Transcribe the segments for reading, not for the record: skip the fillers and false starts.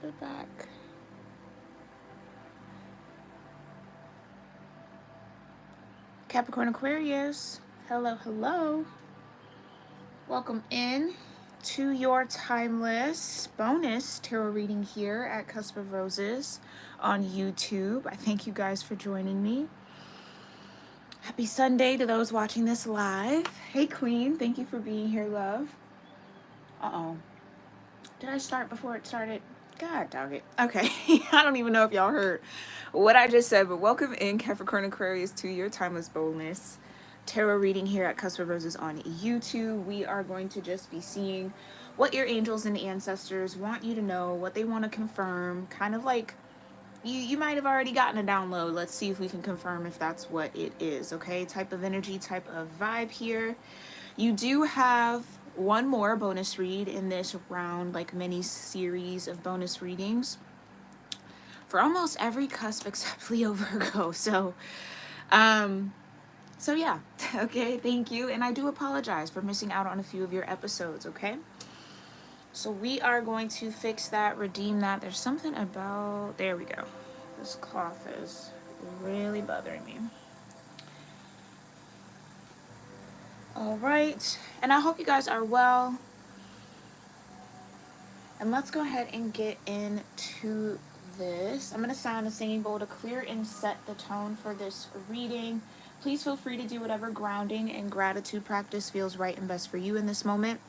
it back. Capricorn-Aquarius. Hello, hello. Welcome in to your timeless bonus tarot reading here at Cusp of Roses on YouTube. I thank you guys for joining me. Happy Sunday to those watching this live. Hey, Queen. Thank you for being here, love. Uh-oh. Did I start before it started? God dog it. Okay. I don't even know if y'all heard what I just said, but welcome in, Capricorn-Aquarius, to your timeless bonus tarot reading here at Cusp of Roses on YouTube. We are going to just be seeing what your angels and ancestors want you to know, what they want to confirm, kind of like you might have already gotten a download. Let's see if we can confirm if that's what it is, okay? Type of energy, type of vibe here. You do have one more bonus read in this round, like mini series of bonus readings for almost every cusp except Leo Virgo. So yeah. Okay, thank you. And I do apologize for missing out on a few of your episodes, okay? So we are going to fix that, redeem that. There's something about, there we go. This cloth is really bothering me. All right, and I hope you guys are well. And let's go ahead and get into this. I'm going to sound a singing bowl to clear and set the tone for this reading. Please feel free to do whatever grounding and gratitude practice feels right and best for you in this moment.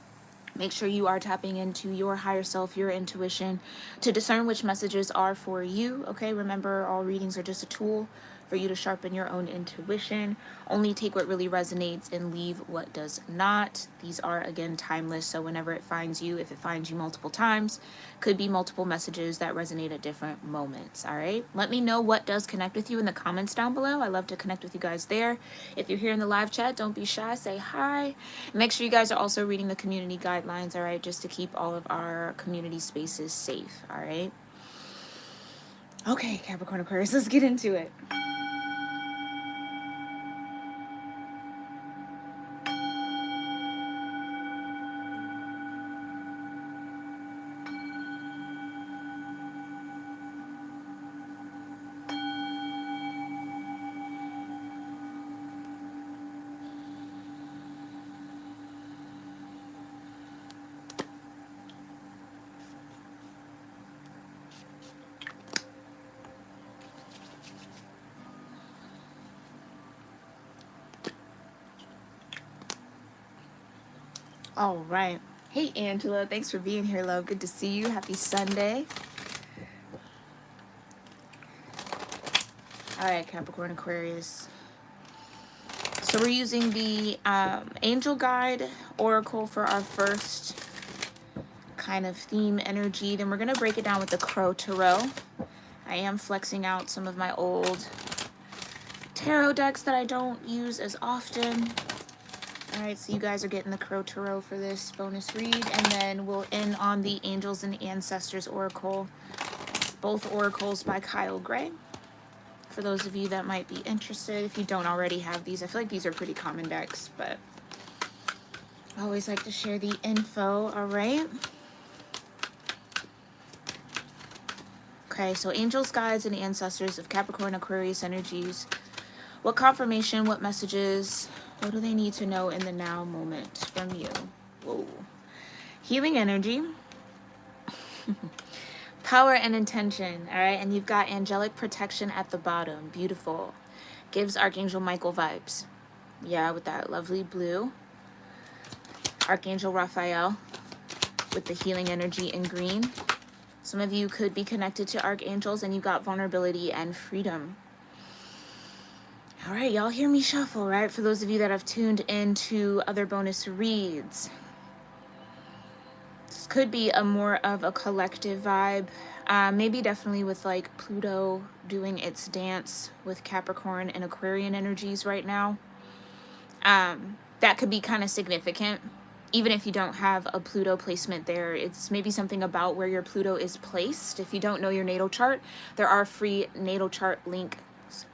Make sure you are tapping into your higher self, your intuition, to discern which messages are for you, okay? Remember, all readings are just a tool for you to sharpen your own intuition. Only take what really resonates and leave what does not. These are, again, timeless, so whenever it finds you, if it finds you multiple times, could be multiple messages that resonate at different moments, all right? Let me know what does connect with you in the comments down below. I love to connect with you guys there. If you're here in the live chat, don't be shy, say hi. Make sure you guys are also reading the community guidelines, all right, just to keep all of our community spaces safe, all right? Okay, Capricorn Aquarius, let's get into it. All right. Hey, Angela. Thanks for being here, love. Good to see you. Happy Sunday. All right, Capricorn Aquarius. So we're using the Angel Guide Oracle for our first kind of theme energy. Then we're going to break it down with the Crow Tarot. I am flexing out some of my old tarot decks that I don't use as often. All right, so you guys are getting the Crow Tarot for this bonus read, and then we'll end on the Angels and Ancestors Oracle, both oracles by Kyle Gray. For those of you that might be interested, if you don't already have these, I feel like these are pretty common decks, but I always like to share the info, all right? Okay, so Angels, Guides, and Ancestors of Capricorn Aquarius energies. What confirmation, what messages, what do they need to know in the now moment from you? Whoa. Healing energy. Power and intention, all right? And you've got angelic protection at the bottom. Beautiful. Gives Archangel Michael vibes. Yeah, with that lovely blue. Archangel Raphael with the healing energy in green. Some of you could be connected to archangels and you've got vulnerability and freedom. All right, y'all hear me shuffle, right? For those of you that have tuned into other bonus reads. This could be a more of a collective vibe. Maybe definitely with like Pluto doing its dance with Capricorn and Aquarian energies right now. That could be kind of significant. Even if you don't have a Pluto placement there, it's maybe something about where your Pluto is placed. If you don't know your natal chart, there are free natal chart links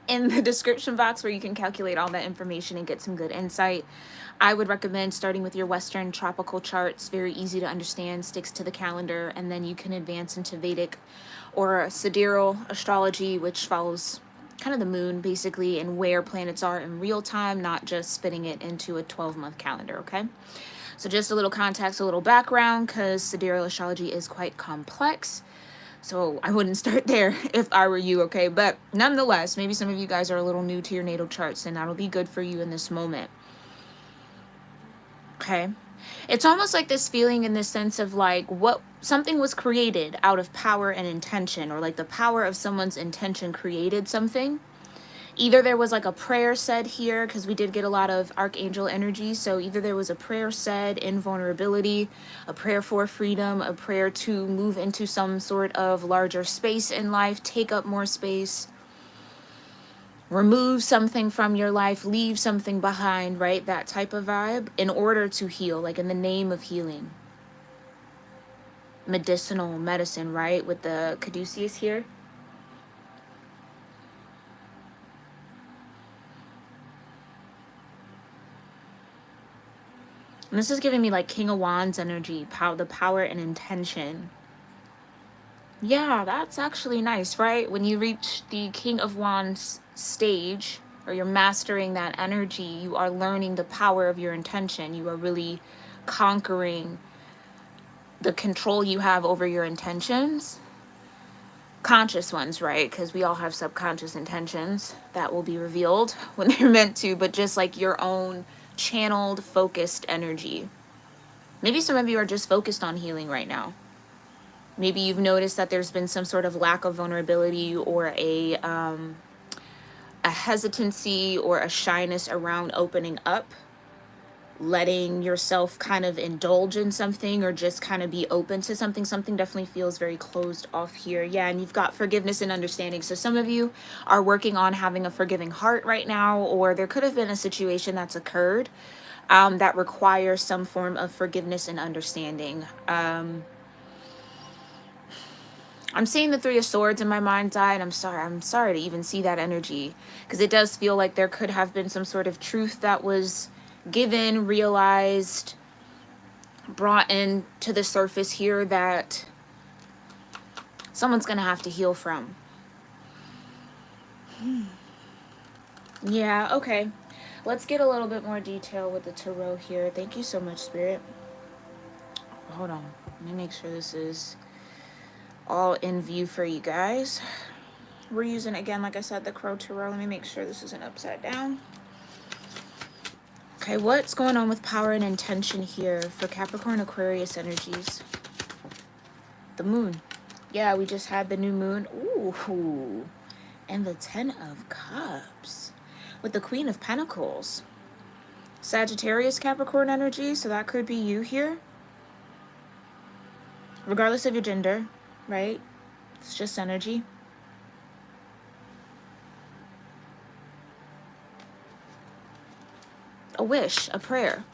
in the description box where you can calculate all that information and get some good insight. I would recommend starting with your Western tropical charts. Very easy to understand, sticks to the calendar, and then you can advance into Vedic or sidereal astrology, which follows kind of the moon basically and where planets are in real time, not just fitting it into a 12-month calendar, okay? So just a little context, a little background, because sidereal astrology is quite complex. So I wouldn't start there if I were you, okay? But nonetheless, maybe some of you guys are a little new to your natal charts, and that'll be good for you in this moment. Okay? It's almost like this feeling in the sense of like what something was created out of power and intention, or like the power of someone's intention created something. Either there was like a prayer said here, because we did get a lot of archangel energy. So either there was a prayer said in vulnerability, a prayer for freedom, a prayer to move into some sort of larger space in life, take up more space, remove something from your life, leave something behind, right? That type of vibe in order to heal, like in the name of healing. Medicinal medicine, right? With the caduceus here. And this is giving me like King of Wands energy, the power and intention. Yeah, that's actually nice, right? When you reach the King of Wands stage, or you're mastering that energy, you are learning the power of your intention. You are really conquering the control you have over your intentions. Conscious ones, right? Because we all have subconscious intentions that will be revealed when they're meant to, but just like your own channeled, focused energy. Maybe some of you are just focused on healing right now. Maybe you've noticed that there's been some sort of lack of vulnerability or a hesitancy or a shyness around opening up, letting yourself kind of indulge in something or just kind of be open to something. Something definitely feels very closed off here. Yeah, and you've got forgiveness and understanding. So some of you are working on having a forgiving heart right now, or there could have been a situation that's occurred that requires some form of forgiveness and understanding. I'm seeing the Three of Swords in my mind's eye, and I'm sorry to even see that energy, because it does feel like there could have been some sort of truth that was given, realized, brought in to the surface here that someone's gonna have to heal from. Yeah, okay. Let's get a little bit more detail with the tarot here. Thank you so much, Spirit. Hold on. Let me make sure this is all in view for you guys. We're using, again, like I said, the Crow Tarot. Let me make sure this isn't upside down. Okay, what's going on with power and intention here for Capricorn-Aquarius energies? The moon. Yeah, we just had the new moon. Ooh. And the Ten of Cups with the Queen of Pentacles. Sagittarius Capricorn energy, so that could be you here. Regardless of your gender, right? It's just energy. A wish, a prayer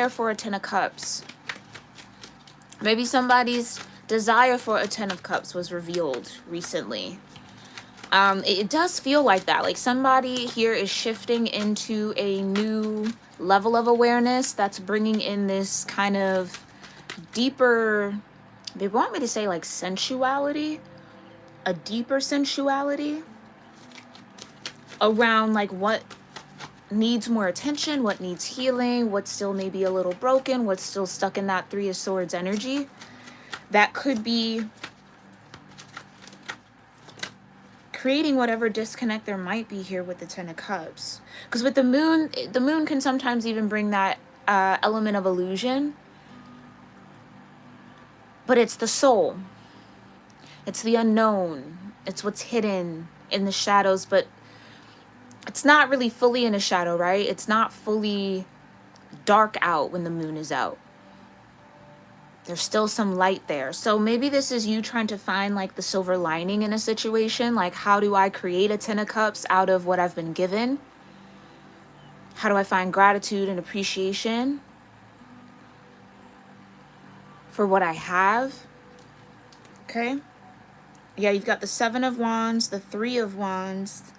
for a Ten of Cups. Maybe somebody's desire for a Ten of Cups was revealed recently. It does feel like that. Like somebody here is shifting into a new level of awareness that's bringing in this kind of deeper, they want me to say like sensuality, a deeper sensuality around like what needs more attention, what needs healing, what's still maybe a little broken, what's still stuck in that Three of Swords energy. That could be creating whatever disconnect there might be here with the Ten of Cups. Because with the moon can sometimes even bring that element of illusion. But it's the soul. It's the unknown. It's what's hidden in the shadows, but it's not really fully in a shadow, right? It's not fully dark out when the moon is out. There's still some light there. So maybe this is you trying to find like the silver lining in a situation. Like, how do I create a Ten of Cups out of what I've been given? How do I find gratitude and appreciation for what I have? Okay. Yeah, you've got the Seven of Wands, the Three of Wands,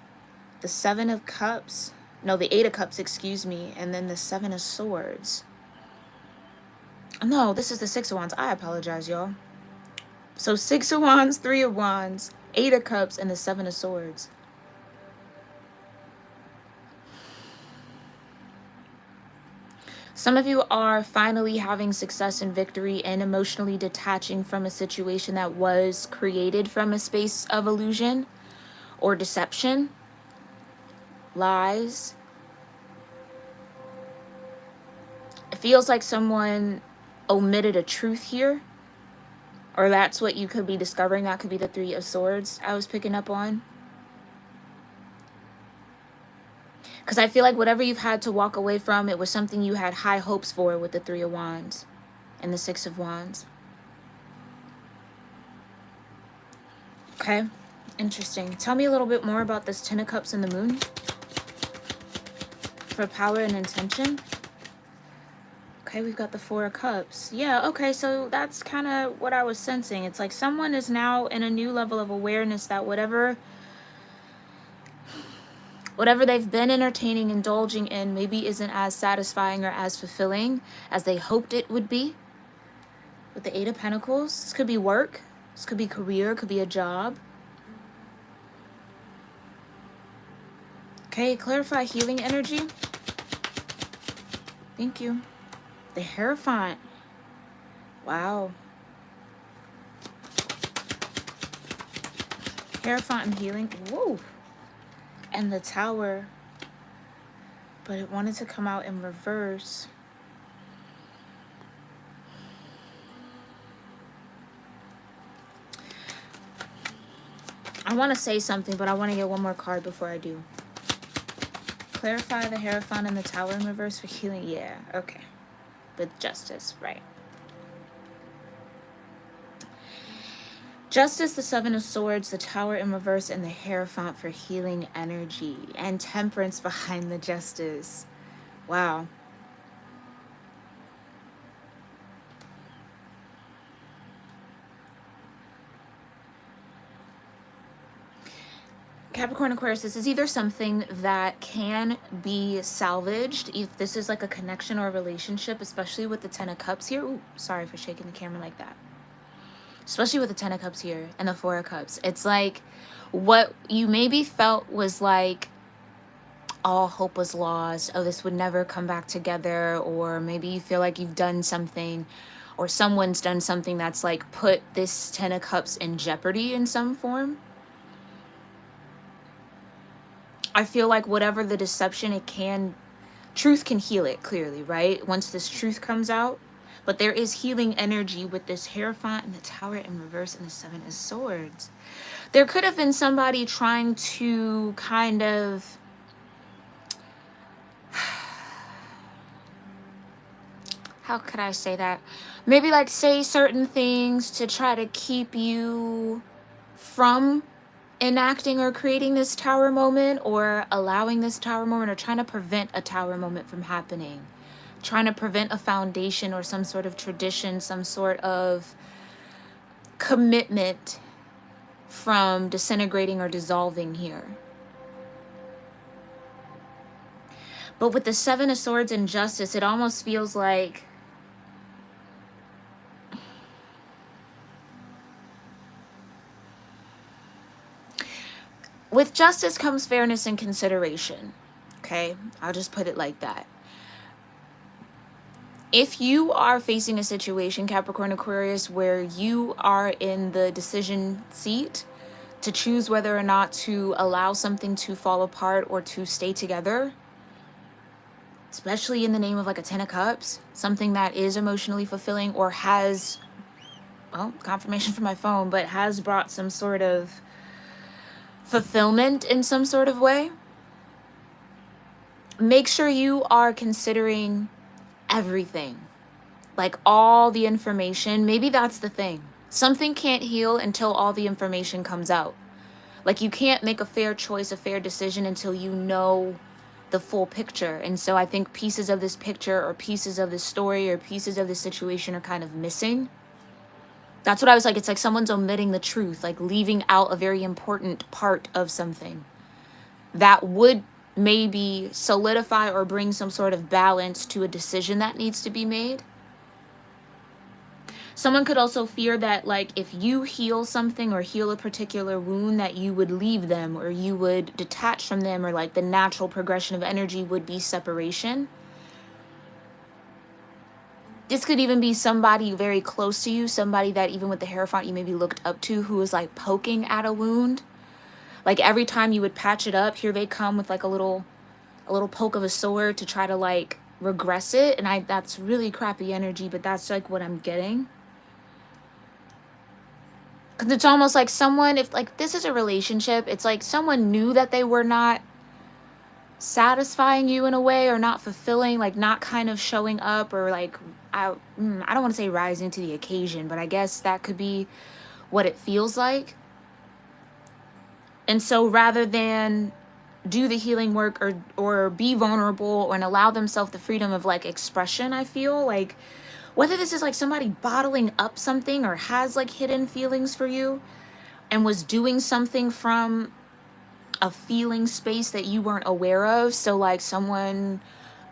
the Seven of Cups. No, the Eight of Cups, excuse me. And then the Seven of Swords. No, this is the Six of Wands. I apologize, y'all. So 6 of Wands, 3 of Wands, 8 of Cups, and the 7 of Swords. Some of you are finally having success and victory and emotionally detaching from a situation that was created from a space of illusion or deception, lies. It feels like someone omitted a truth here, or that's what you could be discovering. That could be the 3 of Swords I was picking up on. Because I feel like whatever you've had to walk away from, it was something you had high hopes for with the 3 of Wands and the 6 of Wands. Okay, interesting. Tell me a little bit more about this 10 of Cups and the Moon for power and intention. Okay, we've got the 4 of Cups. Yeah, okay, so that's kind of what I was sensing. It's like someone is now in a new level of awareness that whatever they've been entertaining, indulging in, maybe isn't as satisfying or as fulfilling as they hoped it would be. With the 8 of Pentacles, this could be work, this could be career, it could be a job. Okay, clarify healing energy. Thank you. The Hierophant. Wow. Hierophant and healing. Whoa. And the Tower, but it wanted to come out in reverse. I want to say something, but I want to get one more card before I do. Clarify the Hierophant and the Tower in reverse for healing. Yeah, okay. With Justice, right. Justice, the 7 of Swords, the Tower in reverse, and the Hierophant for healing energy. And Temperance behind the Justice. Wow. Capricorn-Aquarius, this is either something that can be salvaged, if this is like a connection or a relationship, especially with the 10 of Cups here. Ooh, sorry for shaking the camera like that. Especially with the 10 of Cups here and the 4 of Cups. It's like what you maybe felt was like all hope was lost. Oh, this would never come back together. Or maybe you feel like you've done something or someone's done something that's like put this 10 of Cups in jeopardy in some form. I feel like whatever the deception, truth can heal it clearly, right? Once this truth comes out. But there is healing energy with this Hierophant and the Tower in reverse and the 7 of Swords. There could have been somebody trying to kind of how could I say that? Maybe like say certain things to try to keep you from enacting or creating this Tower moment, or allowing this Tower moment, or trying to prevent a Tower moment from happening. Trying to prevent a foundation or some sort of tradition, some sort of commitment from disintegrating or dissolving here. But with the 7 of Swords and Justice, it almost feels like with justice comes fairness and consideration. Okay, I'll just put it like that. If you are facing a situation, Capricorn-Aquarius, where you are in the decision seat to choose whether or not to allow something to fall apart or to stay together, especially in the name of like a 10 of Cups, something that is emotionally fulfilling or has, well, confirmation from my phone, but has brought some sort of fulfillment in some sort of way, make sure you are considering everything, like all the information. Maybe that's the thing. Something can't heal until all the information comes out. Like you can't make a fair choice, a fair decision until you know the full picture. And so I think pieces of this picture or pieces of this story or pieces of this situation are kind of missing. That's what I was like. It's like someone's omitting the truth, like leaving out a very important part of something that would maybe solidify or bring some sort of balance to a decision that needs to be made. Someone could also fear that, like, if you heal something or heal a particular wound, that you would leave them or you would detach from them, or like the natural progression of energy would be separation. This could even be somebody very close to you, somebody that even with the Hierophant you maybe looked up to, who was like poking at a wound. Like every time you would patch it up, here they come with like a little poke of a sword to try to like regress it. And that's really crappy energy, but that's like what I'm getting. Because it's almost like someone, if like this is a relationship, it's like someone knew that they were not satisfying you in a way, or not fulfilling, like not kind of showing up, or like I don't want to say rising to the occasion, but I guess that could be what it feels like. And so rather than do the healing work or be vulnerable and allow themselves the freedom of like expression, I feel like whether this is like somebody bottling up something or has like hidden feelings for you and was doing something from a feeling space that you weren't aware of. So like someone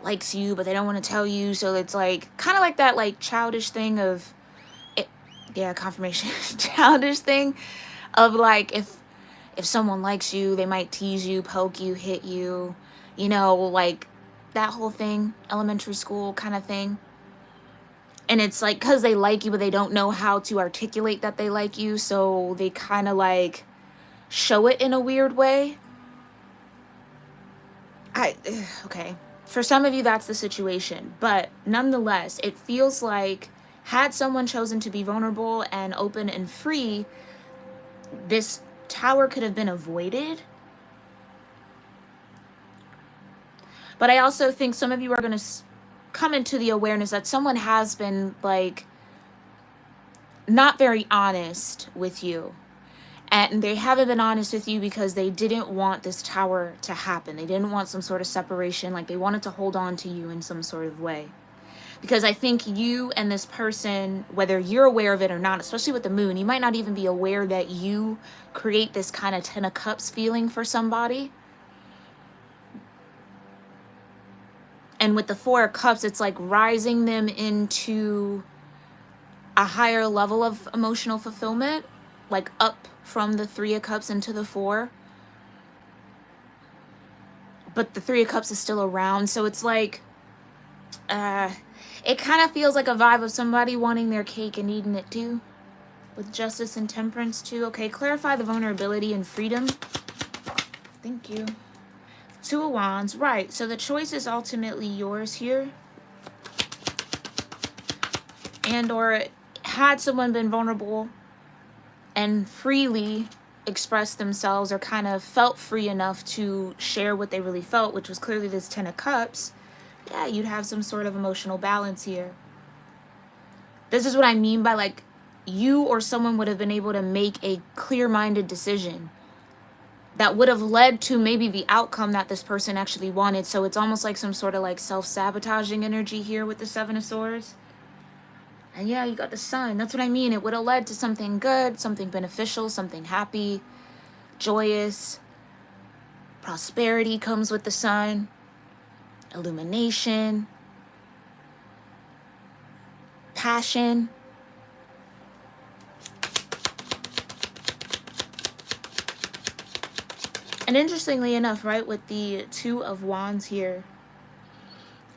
likes you but they don't want to tell you, so it's like kind of like that like childish thing of it, yeah, confirmation. Childish thing of like if someone likes you, they might tease you, poke you, hit you, you know, like that whole thing, elementary school kind of thing. And it's like because they like you but they don't know how to articulate that they like you, so they kind of like show it in a weird way. Okay, for some of you that's the situation, but nonetheless it feels like had someone chosen to be vulnerable and open and free, this tower could have been avoided. But I also think some of you are going to come into the awareness that someone has been like not very honest with you. And they haven't been honest with you because they didn't want this tower to happen. They didn't want some sort of separation. Like they wanted to hold on to you in some sort of way. Because I think you and this person, whether you're aware of it or not, especially with the moon, you might not even be aware that you create this kind of 10 of cups feeling for somebody. And with the 4 of cups, it's like rising them into a higher level of emotional fulfillment, like up from the 3 of cups into the 4. But the 3 of cups is still around. So it's like, it kind of feels like a vibe of somebody wanting their cake and eating it too. With justice and temperance too. Okay, clarify the vulnerability and freedom. Thank you. 2 of Wands. Right, so the choice is ultimately yours here. And or had someone been vulnerable and freely expressed themselves, or kind of felt free enough to share what they really felt, which was clearly this 10 of Cups, yeah, you'd have some sort of emotional balance here. This is what I mean by like you or someone would have been able to make a clear-minded decision that would have led to maybe the outcome that this person actually wanted. So it's almost like some sort of like self-sabotaging energy here with the 7 of Swords. And yeah, you got the Sun. That's what I mean. It would have led to something good, something beneficial, something happy, joyous. Prosperity comes with the Sun. Illumination. Passion. And interestingly enough, right, with the 2 of Wands here,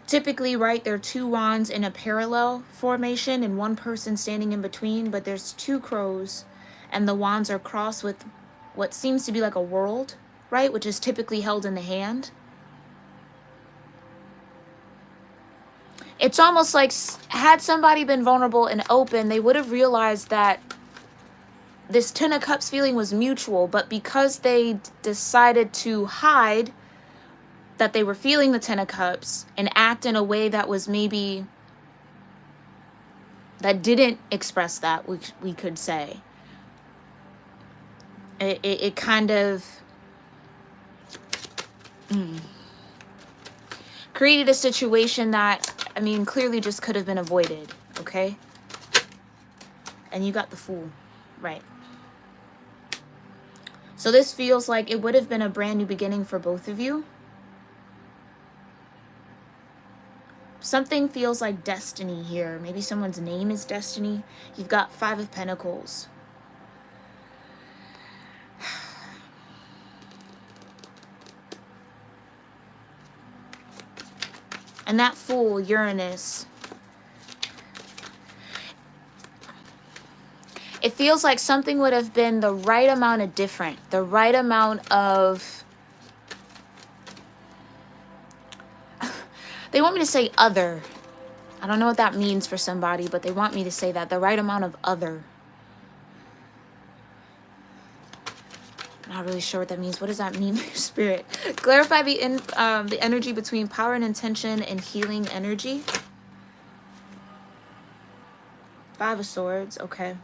typically, right, there are 2 wands in a parallel formation and one person standing in between, but there's 2 crows and the wands are crossed with what seems to be like a world, right, which is typically held in the hand. It's almost like had somebody been vulnerable and open, they would have realized that this 10 of Cups feeling was mutual, but because they decided to hide that they were feeling the 10 of Cups and act in a way that was maybe, that didn't express that, we could say. It kind of created a situation that, I mean, clearly just could have been avoided, okay? And you got the Fool. Right. So this feels like it would have been a brand new beginning for both of you. Something feels like destiny here. Maybe someone's name is Destiny. You've got 5 of Pentacles. And that Fool, Uranus. It feels like something would have been the right amount of different. The right amount of... They want me to say other. I don't know what that means for somebody, but they want me to say that. The right amount of other. Not really sure what that means. What does that mean, Spirit? Clarify the energy between power and intention and healing energy. 5 of Swords, okay.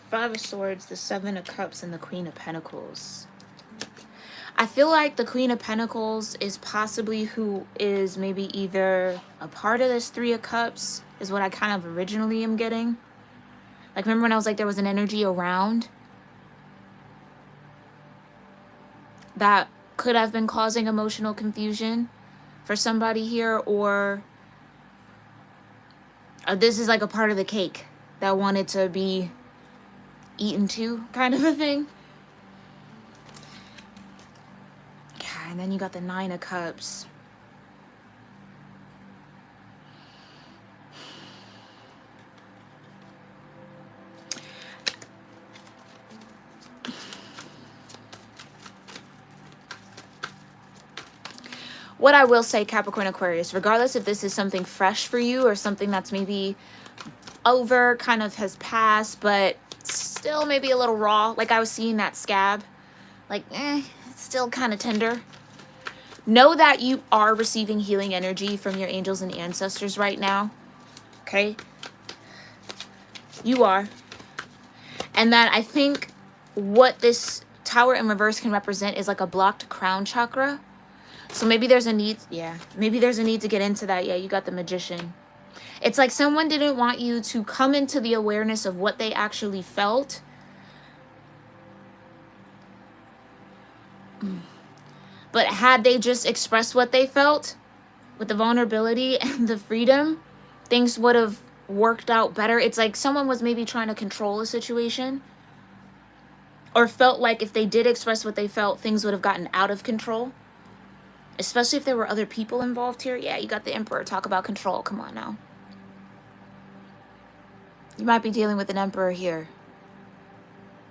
5 of Swords, the 7 of Cups, and the Queen of Pentacles. I feel like the Queen of Pentacles is possibly who is maybe either a part of this 3 of Cups, is what I kind of originally am getting. Like, remember when I was like, there was an energy around that could have been causing emotional confusion for somebody here, or this is like a part of the cake that wanted to be eaten too, kind of a thing. Yeah, and then you got the 9 of Cups. What I will say, Capricorn Aquarius, regardless if this is something fresh for you or something that's maybe over, kind of has passed, but still maybe a little raw. Like I was seeing that scab. Like, it's still kind of tender. Know that you are receiving healing energy from your angels and ancestors right now. Okay? You are. And that I think what this Tower in reverse can represent is like a blocked crown chakra. So maybe there's a need, yeah, maybe there's a need to get into that. Yeah, you got the Magician. It's like someone didn't want you to come into the awareness of what they actually felt. But had they just expressed what they felt with the vulnerability and the freedom, things would have worked out better. It's like someone was maybe trying to control a situation, or felt like if they did express what they felt, things would have gotten out of control. Especially if there were other people involved here. Yeah, you got the Emperor. Talk about control. Come on now. You might be dealing with an Emperor here.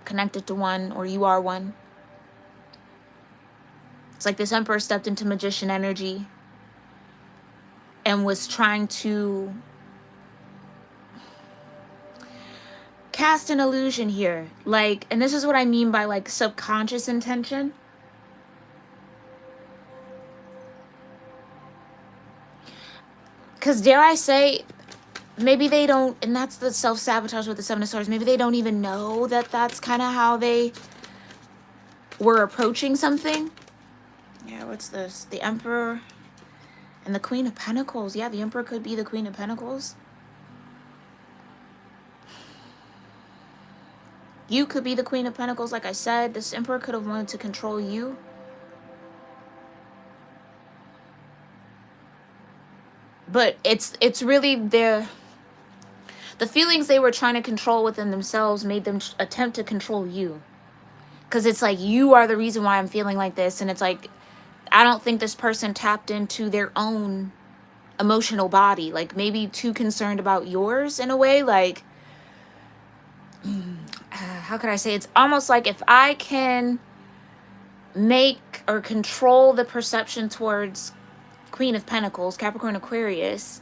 Connected to one, or you are one. It's like this Emperor stepped into Magician energy and was trying to cast an illusion here. Like, and this is what I mean by like subconscious intention. Because dare I say, maybe they don't, and that's the self-sabotage with the 7 of Swords, maybe they don't even know that that's kind of how they were approaching something. Yeah, what's this? The Emperor and the Queen of Pentacles. Yeah, the Emperor could be the Queen of Pentacles. You could be the Queen of Pentacles, like I said. This Emperor could have wanted to control you. But it's really the feelings they were trying to control within themselves made them attempt to control you. Because it's like, you are the reason why I'm feeling like this. And it's like, I don't think this person tapped into their own emotional body. Like, maybe too concerned about yours in a way. Like, how could I say? It's almost like if I can make or control the perception towards Queen of Pentacles, Capricorn Aquarius,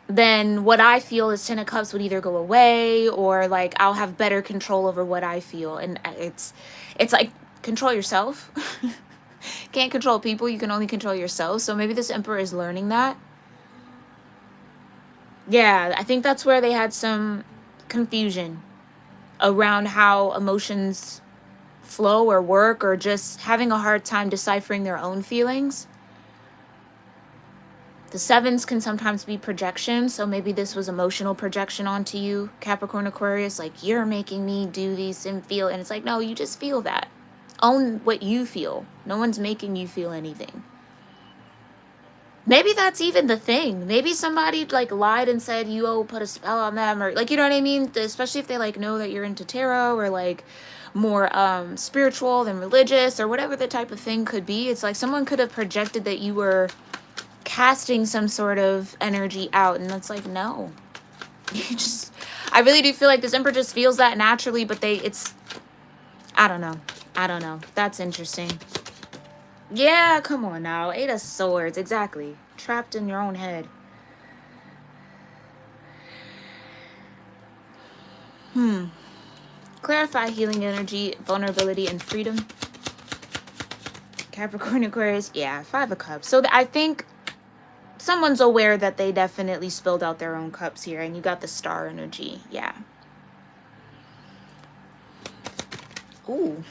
then what I feel is 10 of Cups would either go away, or like I'll have better control over what I feel. And it's like, control yourself. Can't control people, you can only control yourself. So maybe this Emperor is learning that. Yeah, I think that's where they had some confusion around how emotions flow or work, or just having a hard time deciphering their own feelings. The sevens can sometimes be projection. So maybe this was emotional projection onto you, Capricorn Aquarius. Like, you're making me do these and feel. And it's like, no, you just feel that. Own what you feel. No one's making you feel anything. Maybe that's even the thing. Maybe somebody like lied and said you put a spell on them, or like, you know what I mean? Especially if they like know that you're into tarot or like more spiritual than religious or whatever the type of thing could be. It's like someone could have projected that you were casting some sort of energy out, and that's like, no. You just, I really do feel like this Emperor just feels that naturally, but I don't know. That's interesting. Yeah, come on now. 8 of Swords, exactly. Trapped in your own head. Clarify healing energy, vulnerability, and freedom. Capricorn Aquarius, yeah, 5 of Cups. So I think someone's aware that they definitely spilled out their own cups here, and you got the Star energy, yeah. Ooh.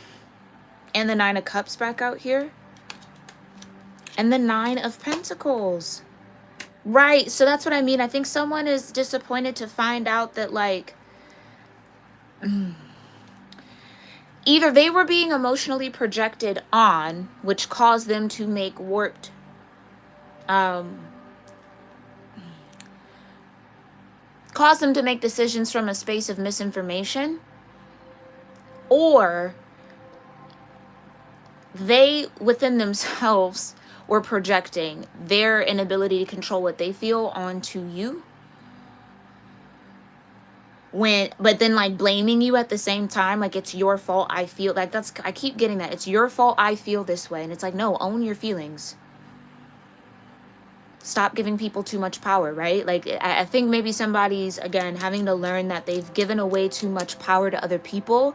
And the 9 of Cups back out here. And the 9 of Pentacles. Right, so that's what I mean. I think someone is disappointed to find out that, like, either they were being emotionally projected on, which caused them to make warped, caused them to make decisions from a space of misinformation, or they, within themselves, were projecting their inability to control what they feel onto you. But then like blaming you at the same time, like it's your fault I feel like I keep getting that. It's your fault I feel this way. And it's like, no, own your feelings. Stop giving people too much power, right? Like, I think maybe somebody's, again, having to learn that they've given away too much power to other people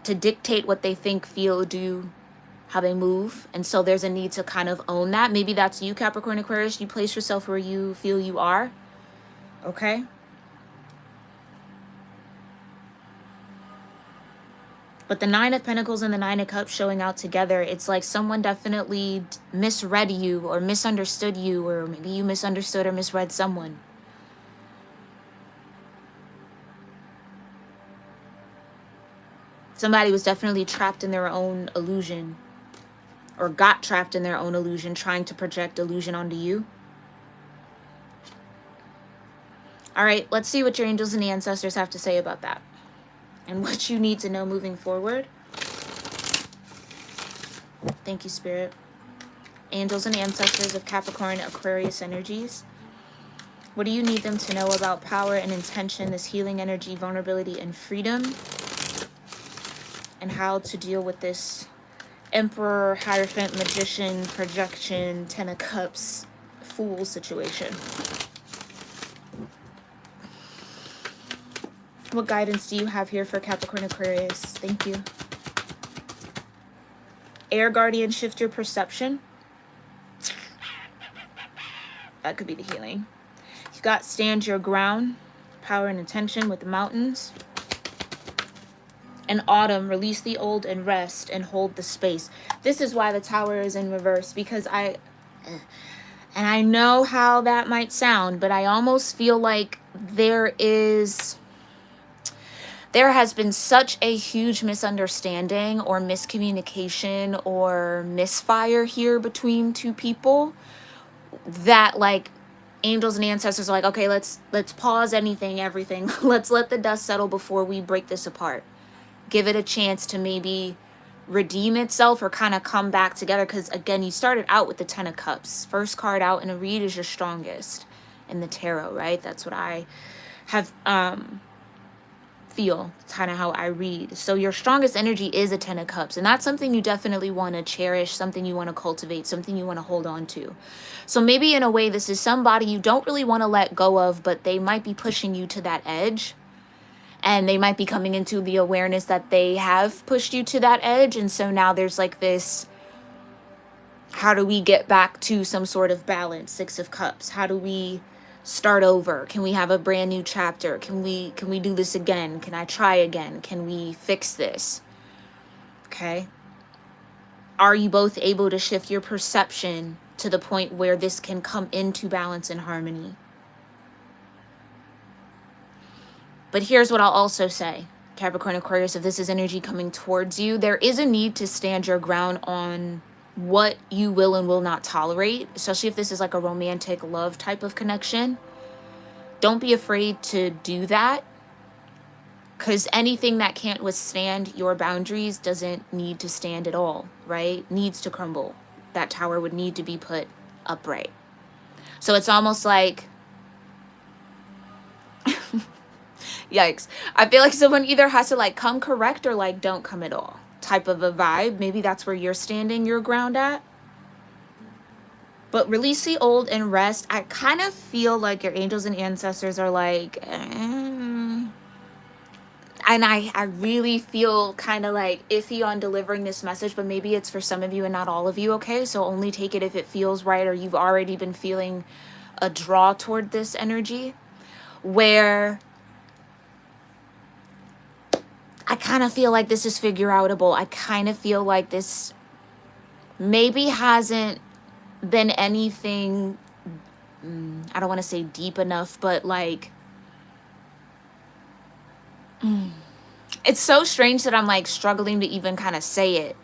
to dictate what they think, feel, do, how they move. And so there's a need to kind of own that. Maybe that's you, Capricorn Aquarius. You place yourself where you feel you are. Okay? But the 9 of Pentacles and the 9 of Cups showing out together, it's like someone definitely misread you or misunderstood you, or maybe you misunderstood or misread someone. Somebody was definitely trapped in their own illusion, or got trapped in their own illusion, trying to project illusion onto you. All right, let's see what your angels and the ancestors have to say about that, and what you need to know moving forward. Thank you, Spirit. Angels and ancestors of Capricorn, Aquarius energies. What do you need them to know about power and intention, this healing energy, vulnerability, and freedom? And how to deal with this Emperor, Hierophant, Magician, Projection, 10 of Cups, Fool situation. What guidance do you have here for Capricorn Aquarius? Thank you. Air Guardian, shift your perception. That could be the healing. You've got stand your ground, power and intention with the mountains. And Autumn, release the old and rest and hold the space. This is why the Tower is in reverse, because and I know how that might sound, but I almost feel like there has been such a huge misunderstanding or miscommunication or misfire here between two people that, like, angels and ancestors are like, okay, let's pause everything. Let's let the dust settle before we break this apart. Give it a chance to maybe redeem itself or kind of come back together. Because, again, you started out with the 10 of Cups. First card out in a read is your strongest in the tarot, right? That's what I have feel. It's kind of how I read. So your strongest energy is a 10 of Cups. And that's something you definitely want to cherish, something you want to cultivate, something you want to hold on to. So maybe in a way, this is somebody you don't really want to let go of, but they might be pushing you to that edge. And they might be coming into the awareness that they have pushed you to that edge. And so now there's like this, how do we get back to some sort of balance? 6 of Cups. How do we start over? Can we have a brand new chapter? Can we do this again? Can I try again? Can we fix this? Okay. Are you both able to shift your perception to the point where this can come into balance and harmony. But here's what I'll also say, Capricorn Aquarius, if this is energy coming towards you, there is a need to stand your ground on what you will and will not tolerate, especially if this is like a romantic love type of connection. Don't be afraid to do that, because anything that can't withstand your boundaries doesn't need to stand at all, right? Needs to crumble. That tower would need to be put upright. So it's almost like, yikes. I feel like someone either has to like come correct or like don't come at all type of a vibe. Maybe that's where you're standing your ground at. But release the old and rest. I kind of feel like your angels and ancestors are like, and I really feel kind of like iffy on delivering this message, but maybe it's for some of you and not all of you, okay? So only take it if it feels right, or you've already been feeling a draw toward this energy, where I kind of feel like this is figure outable. I kind of feel like this maybe hasn't been anything, I don't want to say deep enough, but like, it's so strange that I'm like struggling to even kind of say it.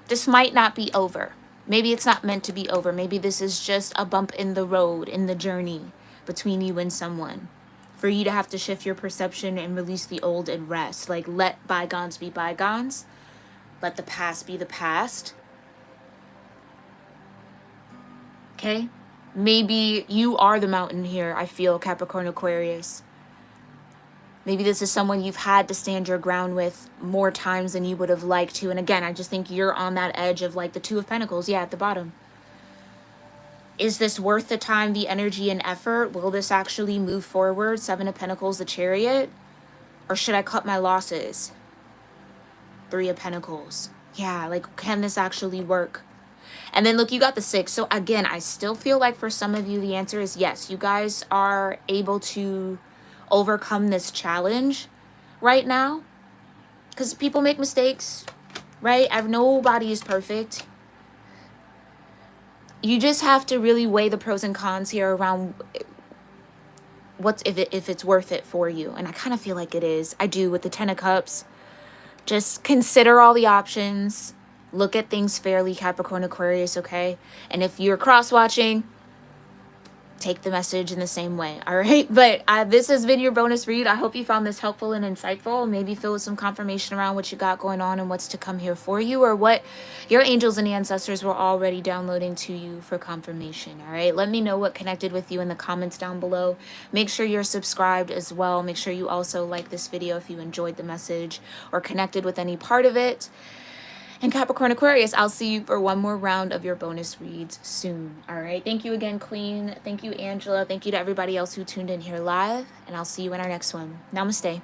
This might not be over. Maybe it's not meant to be over. Maybe this is just a bump in the road, in the journey between you and someone, for you to have to shift your perception and release the old and rest. Like, let bygones be bygones. Let the past be the past. Okay? Maybe you are the mountain here, I feel, Capricorn Aquarius. Maybe this is someone you've had to stand your ground with more times than you would have liked to. And again, I just think you're on that edge of like the Two of Pentacles, yeah, at the bottom. Is this worth the time, the energy, and effort? Will this actually move forward? Seven of Pentacles, the Chariot. Or should I cut my losses? Three of Pentacles. Yeah, like, can this actually work? And then look, you got the Six. So again, I still feel like for some of you, the answer is yes. You guys are able to overcome this challenge right now. Because people make mistakes, right? Nobody is perfect. You just have to really weigh the pros and cons here around if it's worth it for you. And I kind of feel like it is. I do, with the Ten of Cups. Just consider all the options. Look at things fairly, Capricorn Aquarius, okay? And if you're cross-watching, take the message in the same way, all right? But this has been your bonus read. I hope you found this helpful and insightful. Maybe feel with some confirmation around what you got going on and what's to come here for you, or what your angels and ancestors were already downloading to you for confirmation, all right? Let me know what connected with you in the comments down below. Make sure you're subscribed as well. Make sure you also like this video if you enjoyed the message or connected with any part of it. And Capricorn Aquarius, I'll see you for one more round of your bonus reads soon. All right. Thank you again, Queen. Thank you, Angela. Thank you to everybody else who tuned in here live. And I'll see you in our next one. Namaste.